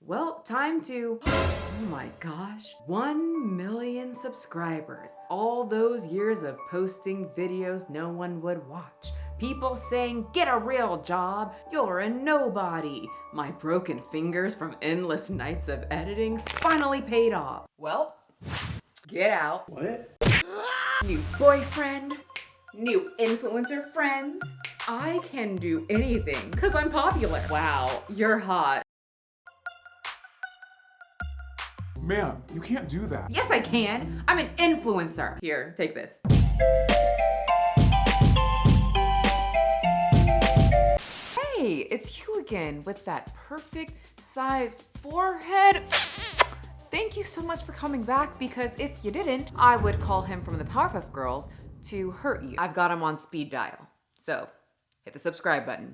Well, time to, oh my gosh, 1 million subscribers. All those years of posting videos no one would watch. People saying, get a real job, you're a nobody. My broken fingers from endless nights of editing finally paid off. Well, get out. What? New boyfriend, new influencer friends. I can do anything because I'm popular. Wow, you're hot. Ma'am, you can't do that. Yes, I can. I'm an influencer. Here, take this. Hey, it's you again with that perfect size forehead. Thank you so much for coming back, because if you didn't, I would call him from the Powerpuff Girls to hurt you. I've got him on speed dial. So, hit the subscribe button.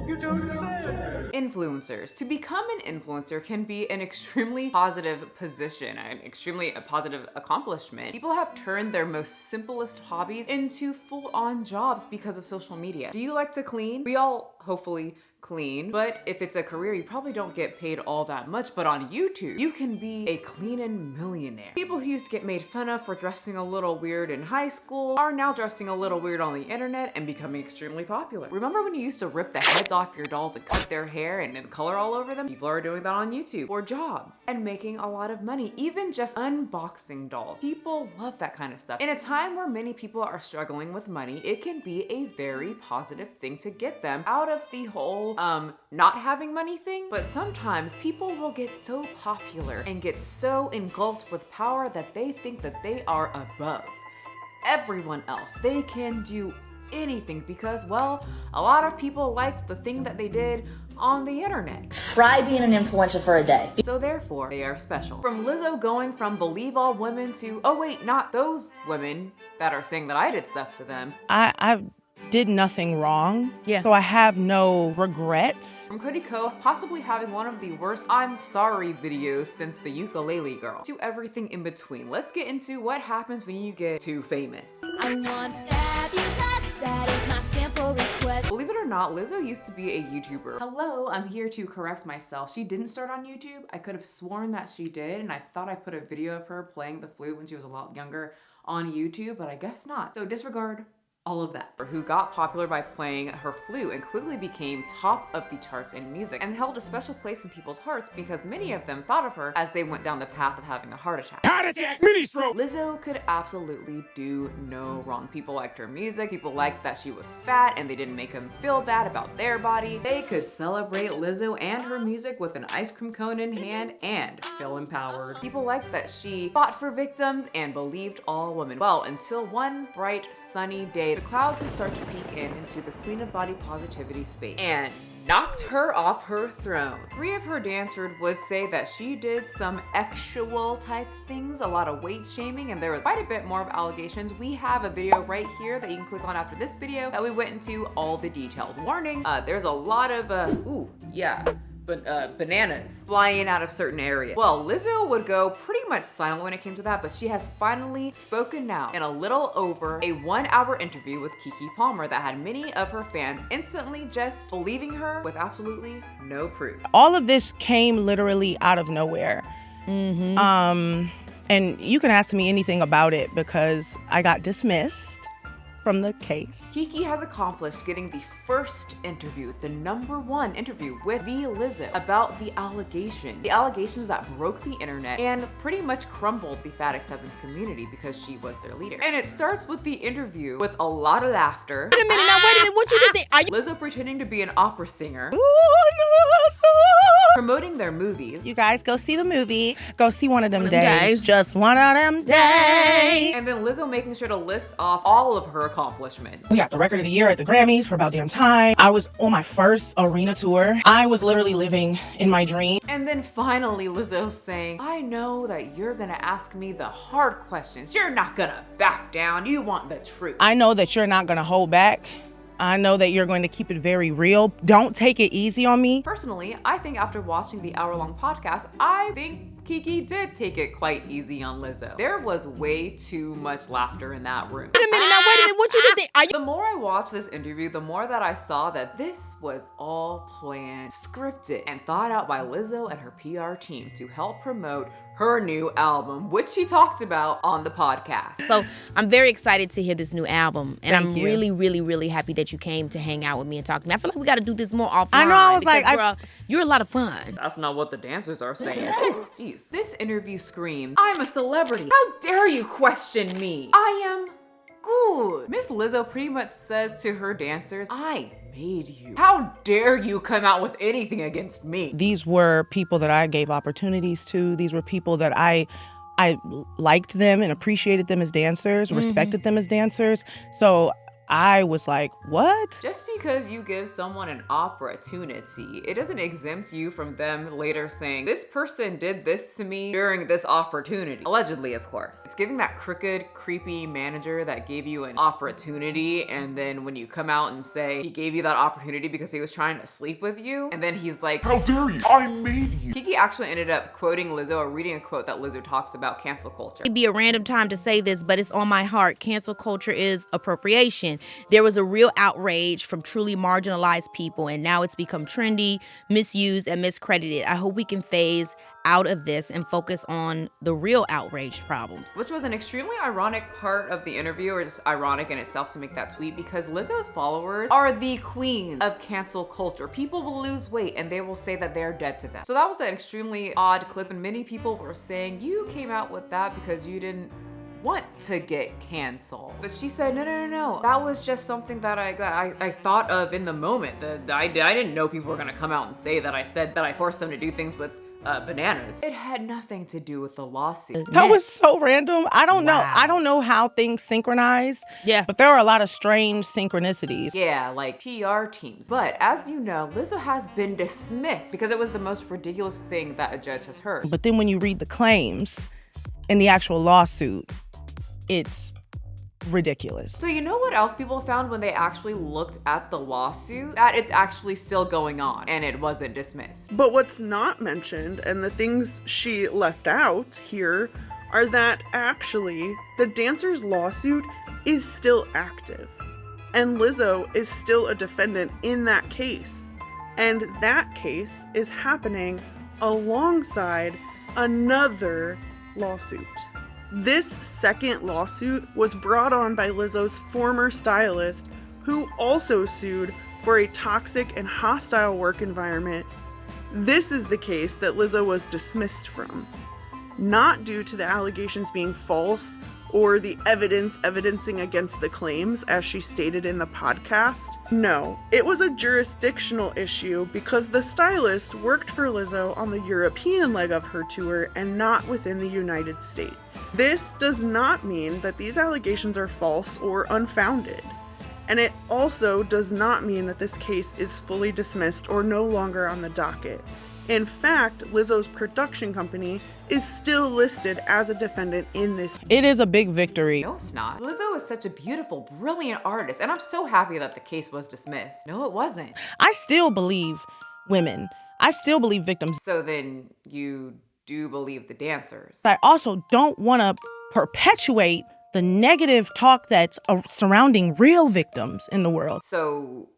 You don't say. Influencers. To become an influencer can be an extremely positive position, an extremely positive accomplishment. People have turned their most simplest hobbies into full-on jobs because of social media. Do you like to clean? We all hopefully clean, but if it's a career, you probably don't get paid all that much. But on YouTube, you can be a cleaning millionaire. People who used to get made fun of for dressing a little weird in high school are now dressing a little weird on the internet and becoming extremely popular. Remember when you used to rip the heads off your dolls and cut their hair and then color all over them? People are doing that on YouTube for jobs and making a lot of money, even just unboxing dolls. People love that kind of stuff. In a time where many people are struggling with money, it can be a very positive thing to get them out of the whole not having money thing. But sometimes people will get so popular and get so engulfed with power that they think that they are above everyone else. They can do anything because, well, a lot of people liked the thing that they did on the internet. Try being an influencer for a day. So therefore, they are special. From Lizzo going from believe all women to, oh wait, not those women that are saying that I did stuff to them. I did nothing wrong. Yeah. So I have no regrets. From Cody Ko possibly having one of the worst I'm sorry videos since the ukulele girl, to everything in between. Let's get into what happens when you get too famous. I want fabulous, that is my simple request. Believe it or not, Lizzo used to be a YouTuber. Hello, I'm here to correct myself. She didn't start on YouTube. I could have sworn that she did, and I thought I put a video of her playing the flute when she was a lot younger on YouTube, but I guess not. So disregard all of that. Who got popular by playing her flute and quickly became top of the charts in music and held a special place in people's hearts because many of them thought of her as they went down the path of having a heart attack. Heart attack, mini stroke. Lizzo could absolutely do no wrong. People liked her music, people liked that she was fat and they didn't make them feel bad about their body. They could celebrate Lizzo and her music with an ice cream cone in hand and feel empowered. People liked that she fought for victims and believed all women. Well, until one bright sunny day, the clouds would start to peek into the queen of body positivity space and knocked her off her throne. 3 of her dancers would say that she did some actual type things, a lot of weight shaming, and there was quite a bit more of allegations. We have a video right here that you can click on after this video that we went into all the details. Warning, there's a lot of, bananas flying out of certain areas. Well, Lizzo would go pretty much silent when it came to that, but she has finally spoken now in a little over a 1-hour interview with Keke Palmer that had many of her fans instantly just believing her with absolutely no proof. All of this came literally out of nowhere. And you can ask me anything about it because I got dismissed from the case. Keke has accomplished getting the first interview, the #1 interview with the Lizzo about the allegations that broke the internet and pretty much crumbled the fat acceptance community because she was their leader. And it starts with the interview with a lot of laughter. Wait a minute, what you did there? Are you Lizzo pretending to be an opera singer, promoting their movies, You guys go see the movie. Go see one of them Them days. days. Just one of them days. and then Lizzo making sure to list off all of her accomplishments. We got the record of the year at the Grammys for about damn time. I was on my first arena tour. I was literally living in my dream. And then finally Lizzo saying, I know that you're gonna ask me the hard questions. You're not gonna back down. You want the truth. I know that you're not gonna hold back. I know that you're going to keep it very real. Don't take it easy on me. Personally, I think after watching the hour-long podcast, I think Keke did take it quite easy on Lizzo. There was way too much laughter in that room. Wait a minute, what you did? Are you? The more I watched this interview, the more that I saw that this was all planned, scripted, and thought out by Lizzo and her PR team to help promote her new album, which she talked about on the podcast. So I'm very excited to hear this new album, and Thank I'm you. really, really, really happy that you came to hang out with me and talk to me. I feel like we got to do this more offline. I know, I was like, because, girl, you're a lot of fun. That's not what the dancers are saying. Jeez. This interview screamed, "I'm a celebrity. How dare you question me? I am good." Miss Lizzo pretty much says to her dancers, "I made you. How dare you come out with anything against me?" These were people that I gave opportunities to. These were people that I liked them and appreciated them as dancers, respected them as dancers. So I was like, what? Just because you give someone an opportunity, it doesn't exempt you from them later saying, "This person did this to me during this opportunity." Allegedly, of course. It's giving that crooked, creepy manager that gave you an opportunity, and then when you come out and say he gave you that opportunity because he was trying to sleep with you, and then he's like, How dare you? I made you. Keke actually ended up quoting Lizzo or reading a quote that Lizzo talks about cancel culture. It'd be a random time to say this, but it's on my heart. Cancel culture is appropriation. There was a real outrage from truly marginalized people, and now it's become trendy, misused, and miscredited. I hope we can phase out of this and focus on the real outraged problems. Which was an extremely ironic part of the interview, or just ironic in itself to make that tweet, because Lizzo's followers are the queen of cancel culture. People will lose weight and they will say that they're dead to them. So that was an extremely odd clip, and many people were saying, you came out with that because you didn't want to get canceled. But she said, no. That was just something that I thought of in the moment. I didn't know people were gonna come out and say that I said that I forced them to do things with bananas. It had nothing to do with the lawsuit. That was so random. I don't know. Wow. I don't know how things synchronize. Yeah. But there are a lot of strange synchronicities. Yeah, like PR teams. But as you know, Lizzo has been dismissed because it was the most ridiculous thing that a judge has heard. But then when you read the claims in the actual lawsuit, it's ridiculous. So you know what else people found when they actually looked at the lawsuit? That it's actually still going on and it wasn't dismissed. But what's not mentioned, and the things she left out here, are that actually the dancer's lawsuit is still active. And Lizzo is still a defendant in that case. And that case is happening alongside another lawsuit. This second lawsuit was brought on by Lizzo's former stylist, who also sued for a toxic and hostile work environment. This is the case that Lizzo was dismissed from, not due to the allegations being false or the evidencing against the claims, as she stated in the podcast. No, it was a jurisdictional issue because the stylist worked for Lizzo on the European leg of her tour and not within the United States. This does not mean that these allegations are false or unfounded. And it also does not mean that this case is fully dismissed or no longer on the docket. In fact, Lizzo's production company is still listed as a defendant in this. It is a big victory. No, it's not. Lizzo is such a beautiful, brilliant artist, and I'm so happy that the case was dismissed. No, it wasn't. I still believe women. I still believe victims. So then you do believe the dancers. I also don't want to perpetuate the negative talk that's surrounding real victims in the world. So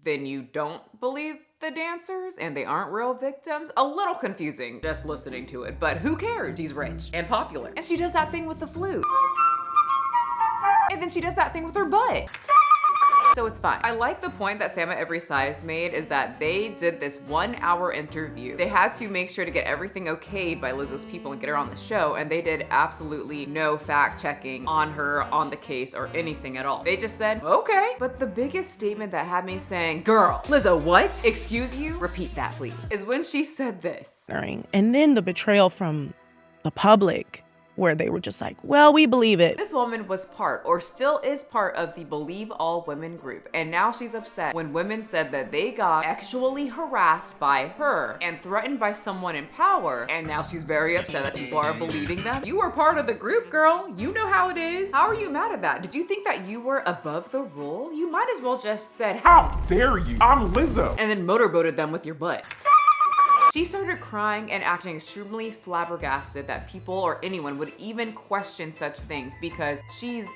then you don't believe the dancers and they aren't real victims? A little confusing just listening to it, but who cares? He's rich and popular. And she does that thing with the flute. And then she does that thing with her butt. So it's fine. I like the point that Sam at Every Size made, is that they did this 1 hour interview. They had to make sure to get everything okayed by Lizzo's people and get her on the show, and they did absolutely no fact checking on her, on the case, or anything at all. They just said, okay. But the biggest statement that had me saying, girl, Lizzo, what? Excuse you? Repeat that, please. Is when she said this. And then the betrayal from the public, where they were just like, well, we believe it. This woman was part, or still is part, of the Believe All Women group. And now she's upset when women said that they got sexually harassed by her and threatened by someone in power. And now she's very upset that people are believing them. You were part of the group, girl. You know how it is. How are you mad at that? Did you think that you were above the rule? You might as well just said, How dare you? I'm Lizzo. and then motorboated them with your butt. She started crying and acting extremely flabbergasted that people or anyone would even question such things because she's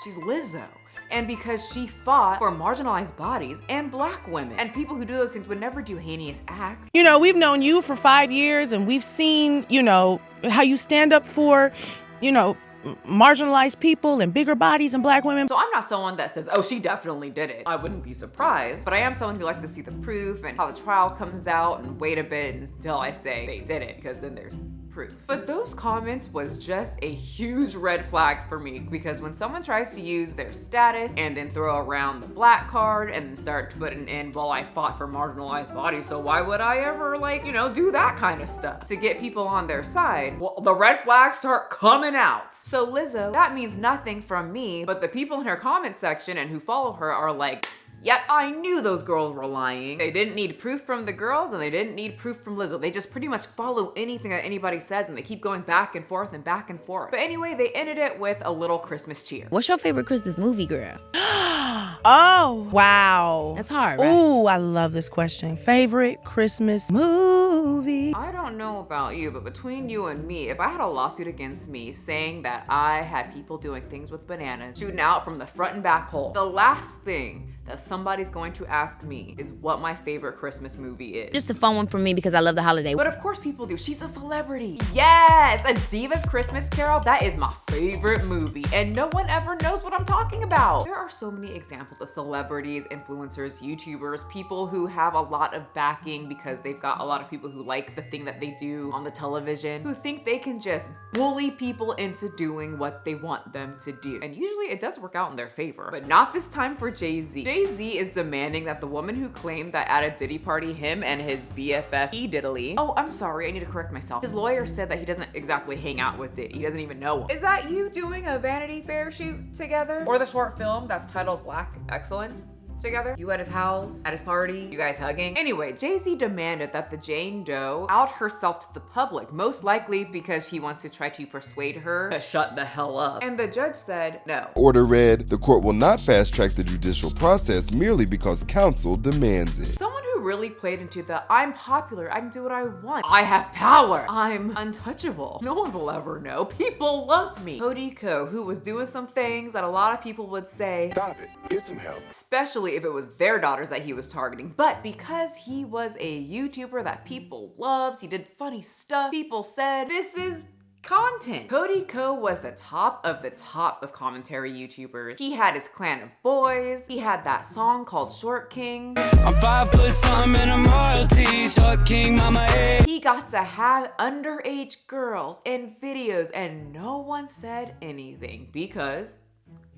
Lizzo. And because she fought for marginalized bodies and black women. And people who do those things would never do heinous acts. You know, we've known you for 5 years and we've seen, you know, how you stand up for, you know, marginalized people and bigger bodies and black women. So I'm not someone that says, oh, she definitely did it. I wouldn't be surprised. But I am someone who likes to see the proof and how the trial comes out and wait a bit until I say they did it, because then there's proof. But those comments was just a huge red flag for me, because when someone tries to use their status and then throw around the black card and then start putting in, well, I fought for marginalized bodies, so why would I ever, like, you know, do that kind of stuff to get people on their side? Well, the red flags start coming out. So Lizzo, that means nothing from me, but the people in her comment section and who follow her are like, yep, I knew those girls were lying. They didn't need proof from the girls and they didn't need proof from Lizzo. They just pretty much follow anything that anybody says and they keep going back and forth and back and forth. But anyway, they ended it with a little Christmas cheer. What's your favorite Christmas movie, girl? Oh, wow. That's hard, right? Ooh, I love this question. Favorite Christmas movie? I don't know about you, but between you and me, if I had a lawsuit against me saying that I had people doing things with bananas, shooting out from the front and back hole, the last thing that somebody's going to ask me is what my favorite Christmas movie is. Just a fun one for me because I love the holiday. But of course people do. She's a celebrity. Yes, A Diva's Christmas Carol, that is my favorite movie. And no one ever knows what I'm talking about. There are so many examples of celebrities, influencers, YouTubers, people who have a lot of backing because they've got a lot of people who like the thing that they do on the television, who think they can just bully people into doing what they want them to do. And usually it does work out in their favor, but not this time for Jay-Z. Jay-Z is demanding that the woman who claimed that at a Diddy party, him and his BFF E. Diddley. Oh, I'm sorry, I need to correct myself. His lawyer said that he doesn't exactly hang out with Diddy. He doesn't even know him. Is that you doing a Vanity Fair shoot together? Or the short film that's titled Black Excellence? Together? You at his house, at his party, you guys hugging? Anyway, Jay-Z demanded that the Jane Doe out herself to the public, most likely because he wants to try to persuade her to shut the hell up. And the judge said no. Order read, the court will not fast-track the judicial process merely because counsel demands it. Someone who really played into the I'm popular, I can do what I want, I have power, I'm untouchable, no one will ever know, people love me. Cody Ko, who was doing some things that a lot of people would say, Stop it. Get some help. especially if it was their daughters that he was targeting. But because he was a YouTuber that people loved, he did funny stuff, people said, this is content. Cody Ko was the top of commentary YouTubers. He had his clan of boys. He had that song called Short King. I'm 5 foot something and I'm royalty. Short King, mama, hey. He got to have underage girls in videos and no one said anything because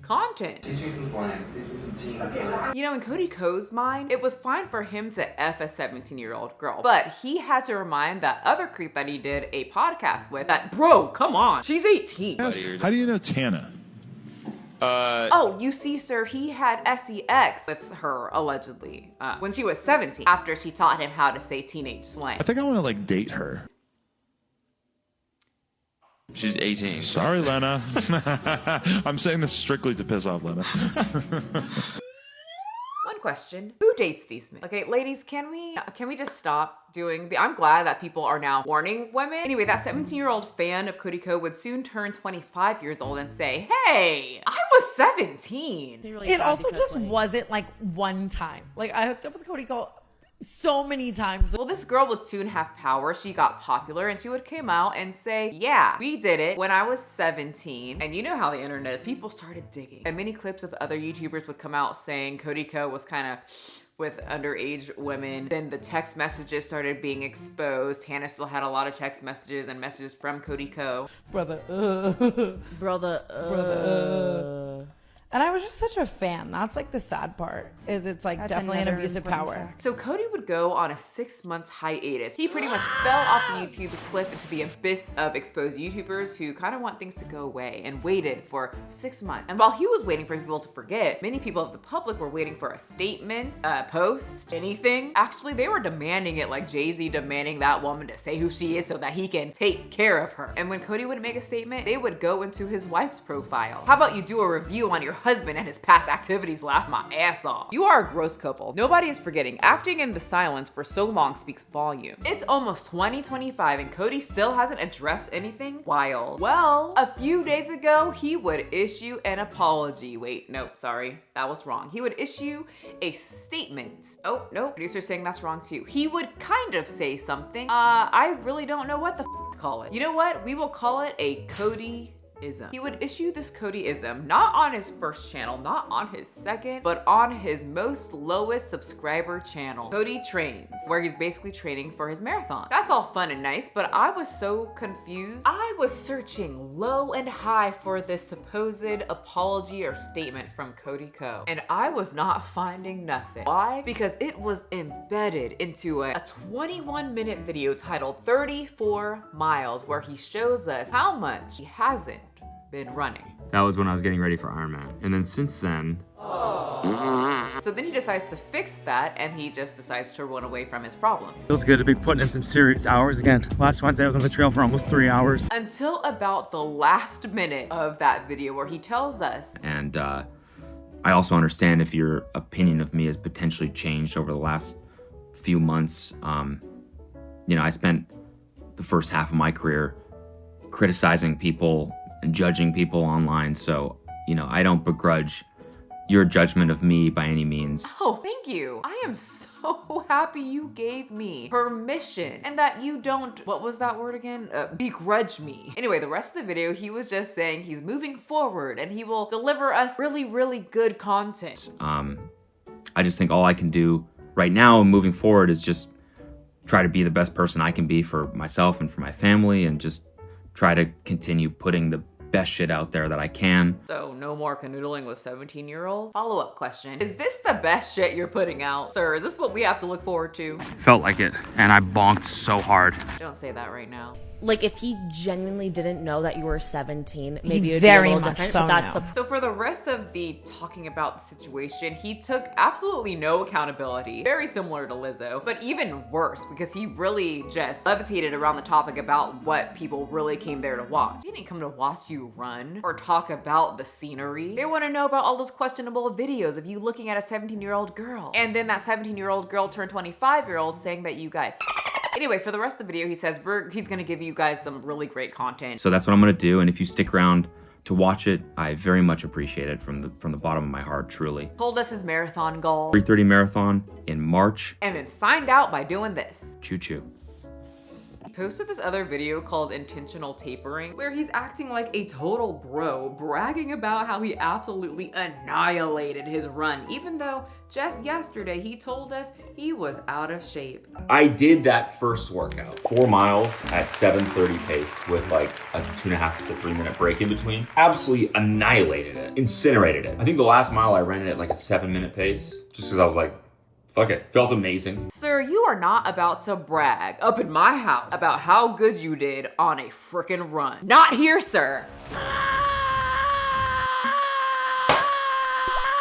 content. Teach me some slang. Teach me some teen slang. You know, in Cody Ko's mind, it was fine for him to F a 17-year-old girl, but he had to remind that other creep that he did a podcast with that, bro, come on, she's 18. How do you know Tana? Oh, you see, sir, he had sex with her, allegedly, when she was 17, after she taught him how to say teenage slang. I think I want to like date her. She's 18. Sorry, Lena. I'm saying this strictly to piss off Lena. One question, who dates these men? Okay, ladies, can we just stop doing I'm glad that people are now warning women. Anyway, that 17-year-old fan of Cody Ko would soon turn 25 years old and say, hey, I was 17. It also just wasn't like one time. Like I hooked up with Cody Ko so many times. Well, this girl would soon have power. She got popular and she would come out and say, yeah, we did it when I was 17. And you know how the internet is. People started digging. And many clips of other YouTubers would come out saying Cody Ko was kind of with underage women. Then the text messages started being exposed. Hannah still had a lot of text messages and messages from Cody Ko. Brother. And I was just such a fan. That's like the sad part, is it's like That's definitely an another abuse of important power. fact. So Cody would go on a 6-month hiatus. He pretty much fell off the YouTube cliff into the abyss of exposed YouTubers who kind of want things to go away and waited for 6 months. And while he was waiting for people to forget, many people of the public were waiting for a statement, a post, anything. Actually, they were demanding it, like Jay-Z demanding that woman to say who she is so that he can take care of her. And when Cody would make a statement, they would go into his wife's profile. How about you do a review on your husband and his past activities? Laugh my ass off. You are a gross couple. Nobody is forgetting. Acting in the silence for so long speaks volume. It's almost 2025 and Cody still hasn't addressed anything? Wild. Well, a few days ago, he would issue an apology. Wait, nope, sorry, that was wrong. He would issue a statement. Oh, no, producer's saying that's wrong too. He would kind of say something. I really don't know what the to call it. You know what? We will call it a Cody-ism. He would issue this Cody-ism not on his first channel, not on his second, but on his most lowest subscriber channel, Cody Trains, where he's basically training for his marathon. That's all fun and nice, but I was so confused. I was searching low and high for this supposed apology or statement from Cody Ko, and I was not finding nothing. Why? Because it was embedded into a 21-minute video titled 34 Miles, where he shows us how much he hasn't been running. That was when I was getting ready for Ironman. And then since then... So then he decides to fix that, and he just decides to run away from his problems. Feels good to be putting in some serious hours again. Last Wednesday I was on the trail for almost 3 hours. Until about the last minute of that video where he tells us. And I also understand if your opinion of me has potentially changed over the last few months. You know, I spent the first half of my career criticizing people and judging people online. So, you know, I don't begrudge your judgment of me by any means. Oh, thank you. I am so happy you gave me permission and that you don't, what was that word again? Begrudge me. Anyway, the rest of the video, he was just saying he's moving forward and he will deliver us really, really good content. I just think all I can do right now and moving forward is just try to be the best person I can be for myself and for my family, and just try to continue putting the best shit out there that I can. So no more canoodling with 17-year-olds? Follow-up question. Is this the best shit you're putting out? Sir, is this what we have to look forward to? Felt like it, and I bonked so hard. Don't say that right now. Like, if he genuinely didn't know that you were 17, maybe it would very be a little much different. so But that's no. the So for the rest of the talking about the situation, he took absolutely no accountability. Very similar to Lizzo, but even worse because he really just levitated around the topic about what people really came there to watch. They didn't come to watch you run or talk about the scenery. They want to know about all those questionable videos of you looking at a 17-year-old girl. And then that 17-year-old girl turned 25-year-old saying that you guys... Anyway, for the rest of the video, he says he's gonna give you guys some really great content. So that's what I'm gonna do, and if you stick around to watch it, I very much appreciate it from the bottom of my heart, truly. Told us his marathon goal. 3:30 marathon in March. And then signed out by doing this. Choo-choo. He posted this other video called Intentional Tapering, where he's acting like a total bro, bragging about how he absolutely annihilated his run, even though just yesterday he told us he was out of shape. I did that first workout, 4 miles at 7:30 pace with like a 2.5 to 3 minute break in between. Absolutely annihilated it, incinerated it. I think the last mile I ran it at like a 7-minute pace, just because I was like, fuck it, felt amazing. Sir, you are not about to brag up in my house about how good you did on a frickin' run. Not here, sir.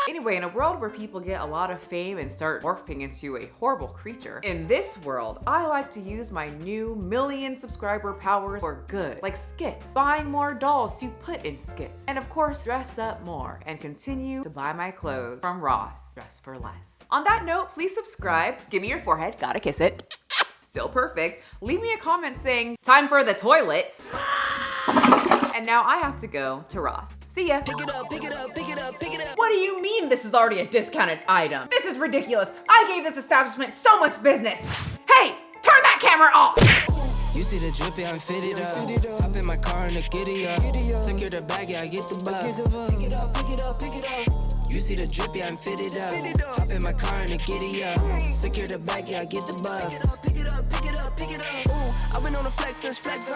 Anyway, in a world where people get a lot of fame and start morphing into a horrible creature, in this world, I like to use my new 1 million subscriber powers for good, like skits, buying more dolls to put in skits, and of course, dress up more and continue to buy my clothes from Ross, dress for less. On that note, please subscribe, give me your forehead, gotta kiss it, still perfect, leave me a comment saying, time for the toilet. And now I have to go to Ross. See ya. Pick it up, pick it up, pick it up, pick it up. What do you mean this is already a discounted item? This is ridiculous. I gave this establishment so much business. Hey, turn that camera off. You see the drippy, I'm fitted up. Hop in my car and the giddy up. Secure the bag, yeah, I get the bus. Pick it up, pick it up, pick it up. You see the drippy, I'm fitted up. Hop in my car and the giddy up. Secure the bag, yeah, I get the bus. Pick it up, pick it up, pick it up, pick it up. I've been on the flex since flex